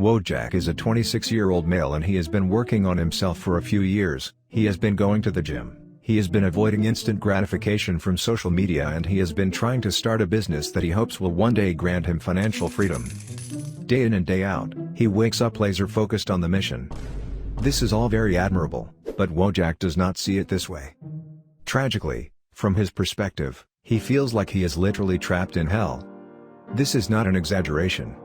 Wojak is a 26-year-old male and he has been working on himself for a few years. He has been going to the gym. He has been avoiding instant gratification from social media and he has been trying to start a business that he hopes will one day grant him financial freedom. Day in and day out, he wakes up laser-focused on the mission. This is all very admirable, but Wojak does not see it this way. Tragically, from his perspective, he feels like he is literally trapped in hell. This is not an exaggeration.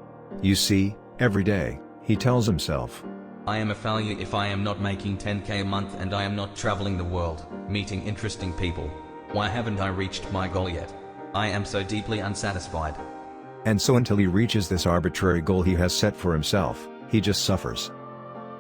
You see, every day, he tells himself, I am a failure if I am not making 10k a month and I am not traveling the world, meeting interesting people. Why haven't I reached my goal yet? I am so deeply unsatisfied. And so until he reaches this arbitrary goal he has set for himself, he just suffers.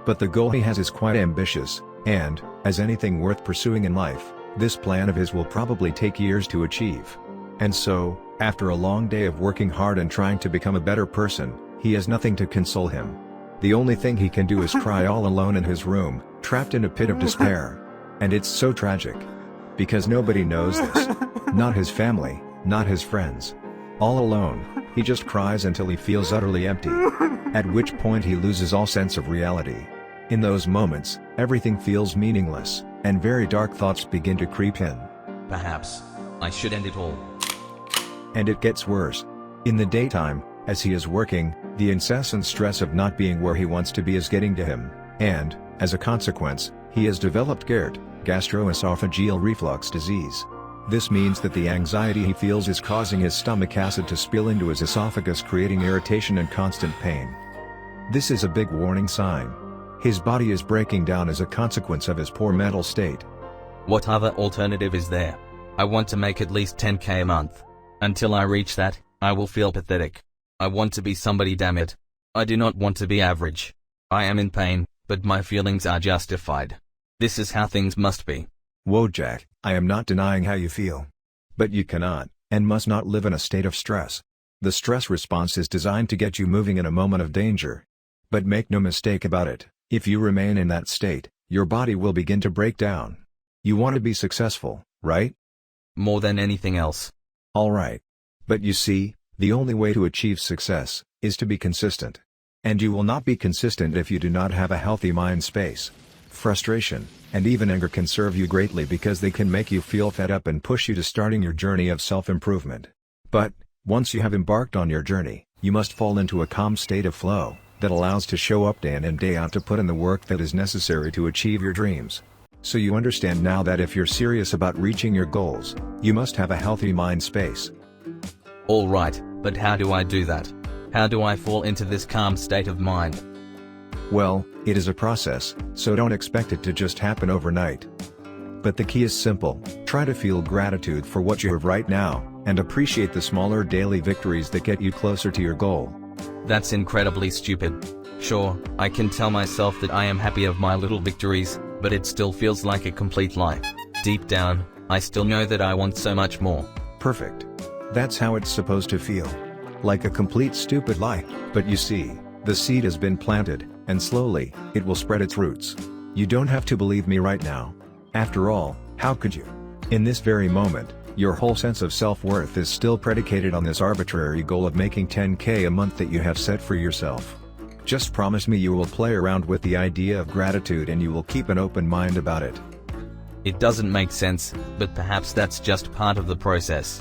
But the goal he has is quite ambitious, and, as anything worth pursuing in life, this plan of his will probably take years to achieve. And so, after a long day of working hard and trying to become a better person, he has nothing to console him. The only thing he can do is cry all alone in his room, trapped in a pit of despair. And it's so tragic. Because nobody knows this. Not his family, not his friends. All alone, he just cries until he feels utterly empty. At which point he loses all sense of reality. In those moments, everything feels meaningless, and very dark thoughts begin to creep in. Perhaps I should end it all. And it gets worse. In the daytime, as he is working, the incessant stress of not being where he wants to be is getting to him, and, as a consequence, he has developed GERD, gastroesophageal reflux disease. This means that the anxiety he feels is causing his stomach acid to spill into his esophagus, creating irritation and constant pain. This is a big warning sign. His body is breaking down as a consequence of his poor mental state. What other alternative is there? I want to make at least 10k a month. Until I reach that, I will feel pathetic. I want to be somebody, damn it. I do not want to be average. I am in pain, but my feelings are justified. This is how things must be. Wojak, I am not denying how you feel. But you cannot, and must not live in a state of stress. The stress response is designed to get you moving in a moment of danger. But make no mistake about it, if you remain in that state, your body will begin to break down. You want to be successful, right? More than anything else. Alright. But you see, the only way to achieve success is to be consistent. And you will not be consistent if you do not have a healthy mind space. Frustration, and even anger can serve you greatly because they can make you feel fed up and push you to starting your journey of self-improvement. But, once you have embarked on your journey, you must fall into a calm state of flow that allows to show up day in and day out to put in the work that is necessary to achieve your dreams. So you understand now that if you're serious about reaching your goals, you must have a healthy mind space. Alright, but how do I do that? How do I fall into this calm state of mind? Well, it is a process, so don't expect it to just happen overnight. But the key is simple: try to feel gratitude for what you have right now, and appreciate the smaller daily victories that get you closer to your goal. That's incredibly stupid. Sure, I can tell myself that I am happy of my little victories, but it still feels like a complete lie. Deep down, I still know that I want so much more. Perfect. That's how it's supposed to feel. Like a complete stupid lie. But you see, the seed has been planted, and slowly, it will spread its roots. You don't have to believe me right now. After all, how could you? In this very moment, your whole sense of self-worth is still predicated on this arbitrary goal of making 10k a month that you have set for yourself. Just promise me you will play around with the idea of gratitude and you will keep an open mind about it. It doesn't make sense, but perhaps that's just part of the process.